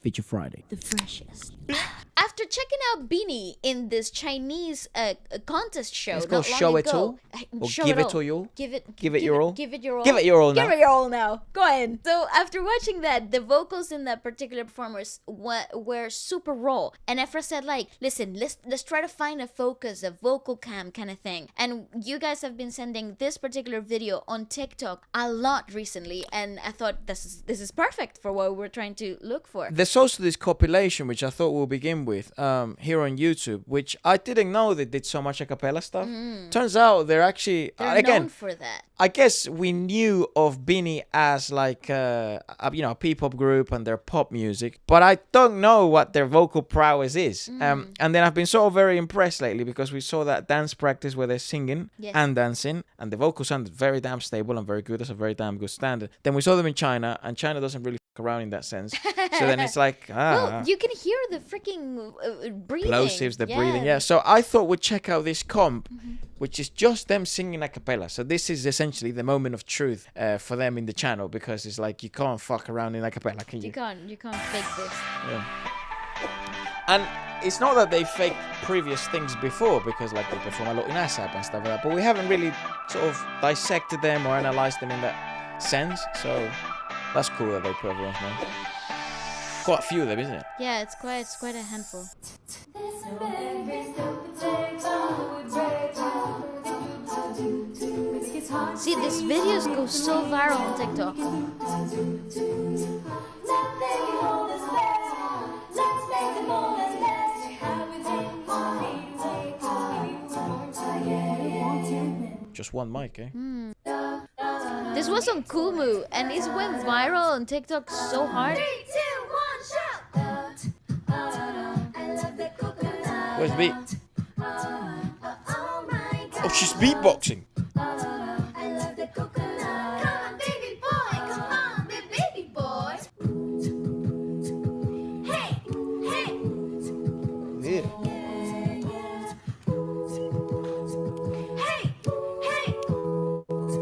Feature Friday. The freshest. After checking out BINI in this Chinese contest show, It's called Show It All, or Give It to You. Give it your all. Give it your all. Give it your all now. Give it your all now. Go ahead. So after watching that, the vocals in that particular performance were super raw. And Efra said, like, listen, let's try to find a focus, a vocal cam kind of thing. And you guys have been sending this particular video on TikTok a lot recently, and I thought this is perfect for what we're trying to look for. There's also this compilation, which I thought we'll begin with, here on YouTube, which I didn't know they did so much a cappella stuff. Turns out they're actually, They're again, known for that. I guess we knew of BINI as like a P-pop group and their pop music, but I don't know what their vocal prowess is. And then I've been sort of very impressed lately because we saw that dance practice where they're singing and dancing, and the vocals sounded very damn stable and very good. That's a very damn good standard. Then we saw them in China, and China doesn't really fuck around in that sense. So then it's like, well, you can hear the freaking breathing. Plosives, the breathing, yeah. So I thought we'd check out this comp, which is just them singing a cappella. So this is essentially the moment of truth for them in the channel, because it's like you can't fuck around in a cappella, can you? You can't fake this. Yeah. And it's not that they faked previous things before, because like they perform a lot in ASAP and stuff like that, but we haven't really sort of dissected them or analyzed them in that sense. So that's cool that they put everyone's name. Quite a few of them, isn't it? Yeah, it's quite a handful. See, these videos go so viral on TikTok. Just one mic, eh? This was on Kumu, and it went viral on TikTok so hard. 3, 2, 1, shout! Where's the beat? Oh, she's beatboxing.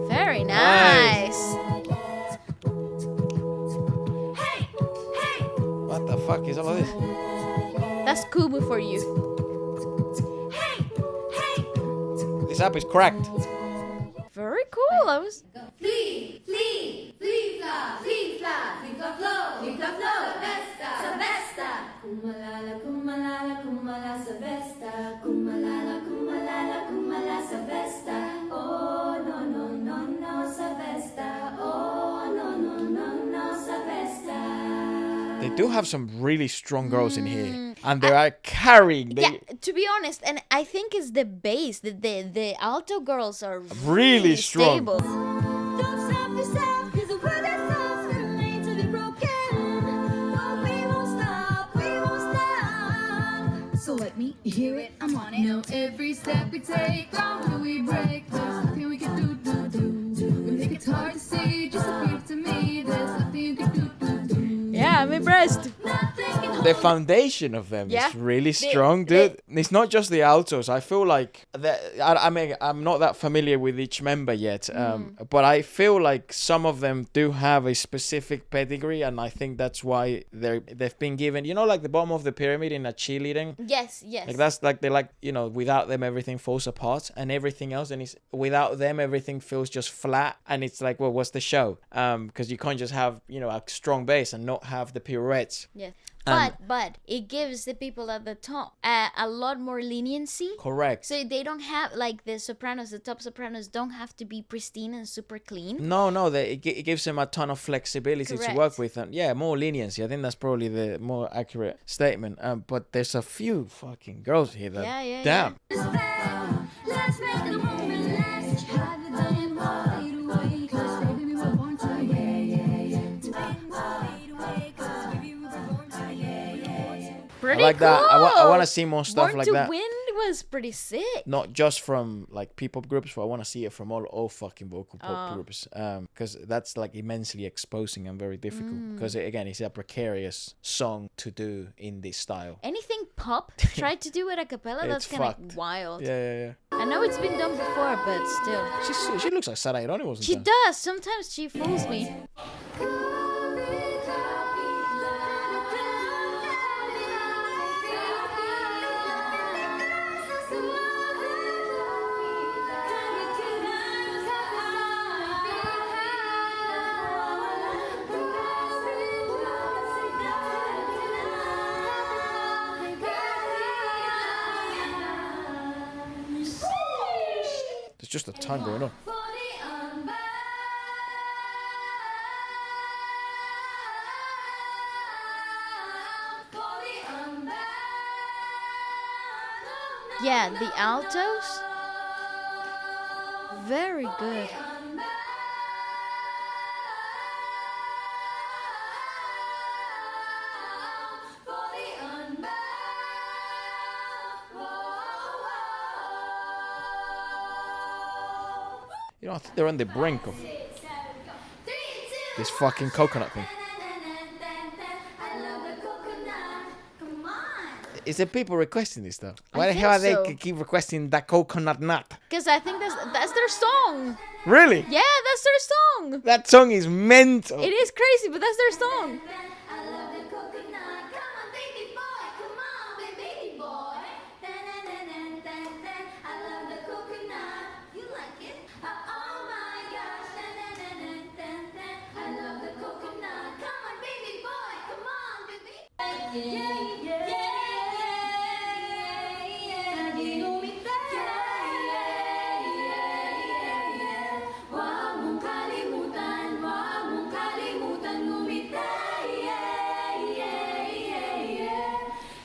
Very nice. What the fuck is all of this? That's Kumu for you. This app is cracked. Very cool. I was. Flee, flee, flee, fla, flee, fla, flee, fla, flow, flee, fla, flow, Savesta, Kumalala, kumalala, kumala, Savesta, kumalala, kumalala, kumala, Savesta. Oh no no no no, Savesta. Oh no no no no, Savesta. They do have some really strong girls in here, and they are carrying. Yeah, to be honest, and I think it's the bass. The alto girls are really strong. Stable. Don't stop yourself, 'cause the world that's ours is made to be broken. But we won't stop. So let me hear it, I'm on it. Know every step we take, how do we break? There's nothing we can do. We think it's hard to see, just appear to me. There's nothing you can do. Yeah, I'm impressed. The foundation of them is really strong, dude. It's not just the altos. I feel like that. I mean, I'm not that familiar with each member yet, but I feel like some of them do have a specific pedigree, and I think that's why they've been given. You know, like the bottom of the pyramid in a cheerleading. Yes. Like that's like they're like, you know, without them everything falls apart, and everything else, and it's without them everything feels just flat, and it's like, well, what's the show? Because you can't just have, you know, a strong bass and not have the pirouettes. Yeah. But it gives the people at the top a lot more leniency. Correct. So they don't have, like the sopranos, the top sopranos don't have to be pristine and super clean. No, it gives them a ton of flexibility to work with, and more leniency. I think that's probably the more accurate statement. But there's a few fucking girls here that, damn. Let's make the moment last. Have it done wide away, 'cause baby we were born to Pretty I like cool. that. I want to see more stuff Born like to that. Win was pretty sick. Not just from like P-pop groups, but I want to see it from all fucking vocal pop groups. Because that's like immensely exposing and very difficult. Because again, it's a precarious song to do in this style. Anything pop, try to do it a cappella, that's kind of wild. Yeah. I know it's been done before, but still. She looks like Sarah Hieronymus. She does. Sometimes she fools me. just a ton going on. For the unbound. For the unbound. Yeah, the altos, very good. You know, I think they're on the brink of this fucking coconut thing. Is there people requesting this stuff? Why the think hell are so. they keep requesting that coconut nut? Because I think that's their song. Really? Yeah, that's their song. That song is mental. It is crazy, but that's their song. I love the coconut. Come on, baby boy. Come on, baby boy. I love the coconut. You like it? Oh my gosh. I love the coconut. Come on, baby boy. Come on, baby. Yeah. Lagi umita. Wag mong kalimutan. Wag mong kalimutan umita.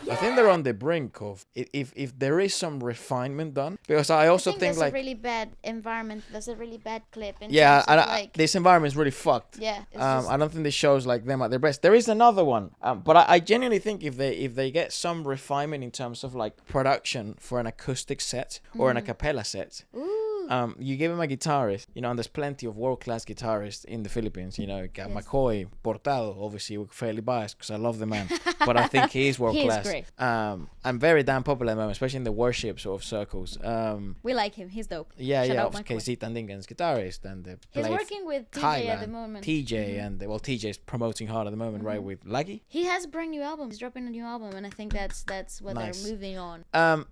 I think they're on the brink of if there is some refinement done, because I also I think think that's like a really bad environment. That's a really bad clip. In yeah, terms of, like, this environment is really fucked. yeah. It's just, I don't think this shows like them at their best. There is another one, but I genuinely think if they get some refinement in terms of like production for an acoustic set or an a cappella set, ooh. you give him a guitarist, you know, and there's plenty of world-class guitarists in the Philippines. You know, got McCoy, Portado. Obviously, we're fairly biased because I love the man, but I think he is world-class. great. And very damn popular at the moment, especially in the worship sort of circles. We like him. He's dope. Yeah, Shout yeah, out of McCoy. KZ Tandingan's guitarist, and He's played working with TJ at the Thailand, moment. TJ, and well, TJ's promoting hard at the moment, right, with Laggy. He has a brand new album. He's dropping a new album, and I think that's what Nice. they're moving on.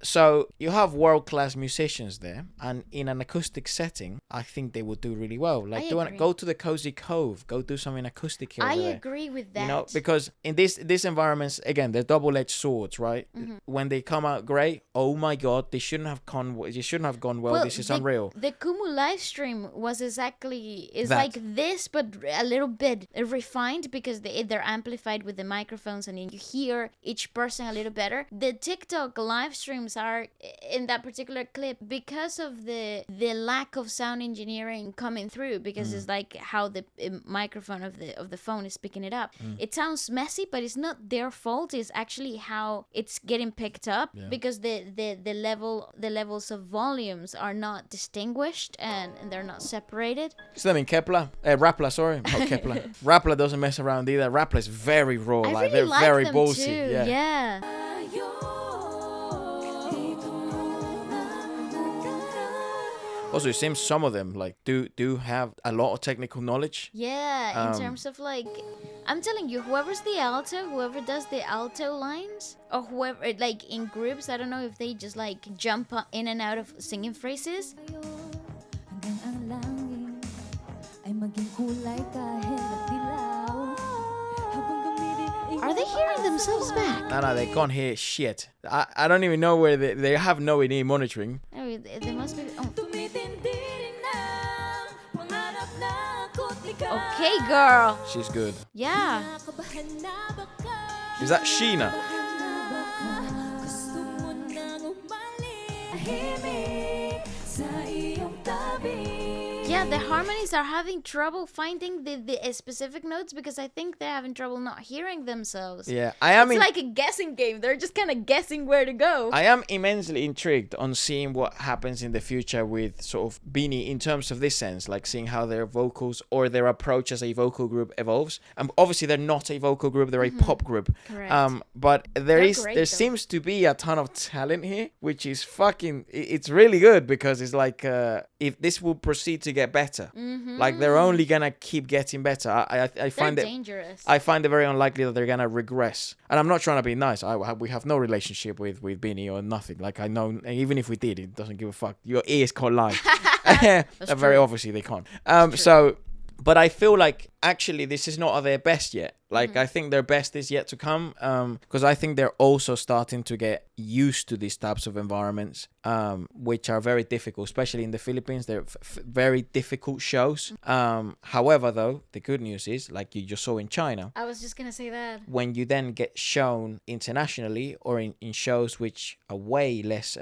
So you have world-class musicians there, and in an acoustic setting, I think they would do really well. Like, I do agree. go to the Cozy Cove, go do something acoustic here. I over there. agree with that. You know, because in these environments, again, they're double-edged swords, right? Mm-hmm. When they come out great, oh my god, they shouldn't have gone. They shouldn't have gone well. This is unreal. The Kumu live stream was exactly That. like this, but a little bit refined because they're amplified with the microphones, and you hear each person a little better. The TikTok live streams are in that particular clip because of the lack of sound engineering coming through, because it's like how the microphone of the phone is picking it up. It sounds messy, but it's not their fault. It's actually how it's getting picked up, because the levels of volumes are not distinguished and they're not separated. So I mean, Rappler, sorry, not Kepler. Rappler doesn't mess around either. Rappler is very raw, I like really they're like very them ballsy. too. Yeah. Also, it seems some of them like do have a lot of technical knowledge. Yeah, in terms of like, I'm telling you, whoever does the alto lines, or whoever, like in groups, I don't know if they just like jump in and out of singing phrases. Hanggang ang langit ay maging kulay kahit dilaw. Habang gumidi Are they hearing themselves back? No, they can't hear shit. I don't even know where they have no ear monitoring. Oh, they must be. Oh. tumitindi rin ang pangarap na ako't ikaw. Okay, girl. She's good. Yeah. Nakabahan na baka? Is that Sheena? Gusto mo nang umahimik sa iyong tabi. Yeah, the harmonies are having trouble finding the specific notes, because I think they're having trouble not hearing themselves. Yeah, I am. It's like a guessing game. They're just kind of guessing where to go. I am immensely intrigued on seeing what happens in the future with sort of BINI in terms of this sense, like seeing how their vocals or their approach as a vocal group evolves. Obviously, they're not a vocal group; they're a pop group. Correct. But there great, though. seems to be a ton of talent here, which is it's really good, because it's like if this will proceed to get better, like they're only gonna keep getting better. I find They're it dangerous. I find it very unlikely that they're gonna regress. And I'm not trying to be nice. We have no relationship with BINI or nothing. Like, I know, even if we did, it doesn't give a fuck. Your ears can't lie. Very true. obviously they can't. But I feel like actually this is not at their best yet. Like, I think their best is yet to come, because I think they're also starting to get used to these types of environments, which are very difficult, especially in the Philippines. They're very difficult shows. However, though, the good news is, like you just saw in China, I was just gonna say that. when you then get shown internationally or in shows which are way less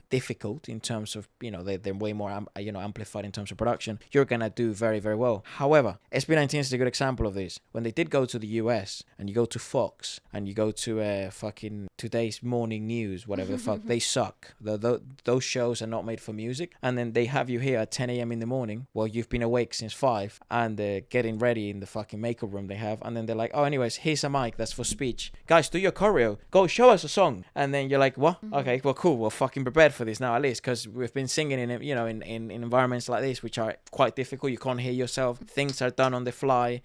difficult in terms of, they're way more amplified in terms of production, you're gonna do very, very well. However, SB19 is a good example of this. When they did go to the US, and you go to Fox, and you go to fucking Today's Morning News, whatever the fuck, they suck. Those shows are not made for music. And then they have you here at 10 a.m. in the morning while you've been awake since 5, and getting ready in the fucking makeup room they have. And then they're like, oh, anyways, here's a mic that's for speech. Guys, do your choreo. Go show us a song. And then you're like, what? Okay, well, cool. We're fucking prepared for this now, at least, because we've been singing in environments like this, which are quite difficult. You can't hear yourself. Things are done on the fly.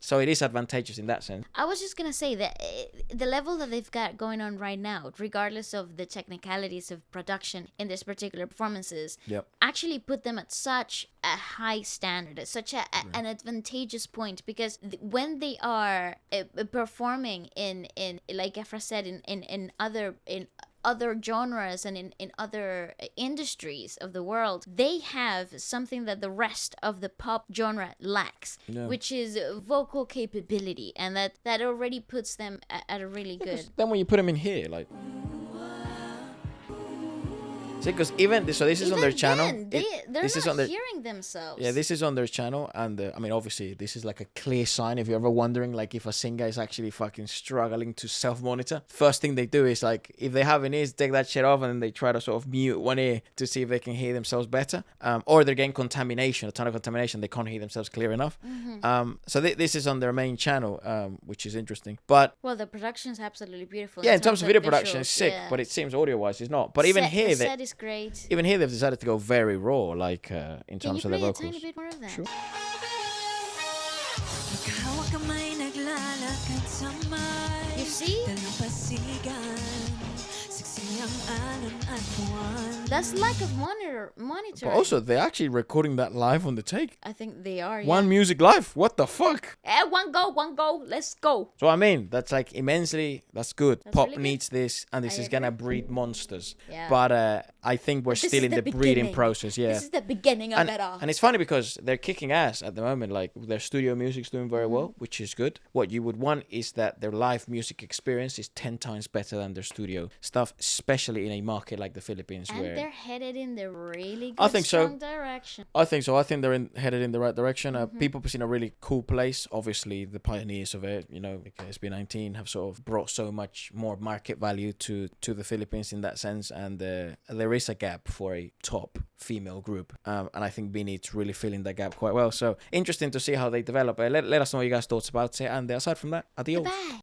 So it is advantageous in that sense. I was just gonna say that the level that they've got going on right now, regardless of the technicalities of production in this particular performances, actually put them at such a high standard, at such an advantageous point, because when they are performing in like Efra said, in other genres and in other industries of the world, they have something that the rest of the pop genre lacks, which is vocal capability, and that already puts them at a really good. Then when you put them in here, like, see, because this is on their channel. They're not hearing themselves. Yeah, this is on their channel, and I mean, obviously, this is like a clear sign. If you're ever wondering, like, if a singer is actually fucking struggling to self-monitor, first thing they do is, like, if they have an ears, take that shit off, and then they try to sort of mute one ear to see if they can hear themselves better, or they're getting contamination, a ton of contamination. They can't hear themselves clear enough. So this is on their main channel, which is interesting. But well, the production's absolutely beautiful. Yeah, in terms of video production, it's sick, but it seems audio-wise it's not. But even here, the set is great. Even here, they've decided to go very raw, like in terms of the vocals. Can you play a tiny bit more of that? Sure. You see? That's lack of monitor. But also, they're actually recording that live on the take. I think they are. One music live. What the fuck? One go. Let's go. So I mean, that's like immensely. That's good. That's Pop really needs this, and this is gonna breed monsters. Yeah. But I think we're still in the breeding process. Yeah. This is the beginning of it all. And it's funny because they're kicking ass at the moment. Like, their studio music's doing very well, which is good. What you would want is that their live music experience is 10 times better than their studio stuff, especially in a market like the Philippines, and where they're headed in the really good, I think strong direction. I think so. I think they're headed in the right direction. People is in a really cool place. Obviously, the pioneers of it, like SB19, have sort of brought so much more market value to the Philippines in that sense. And there is a gap for a top female group. And I think BINI is really filling that gap quite well. So interesting to see how they develop. Let us know what you guys' thoughts about it. And aside from that, adios. Bye.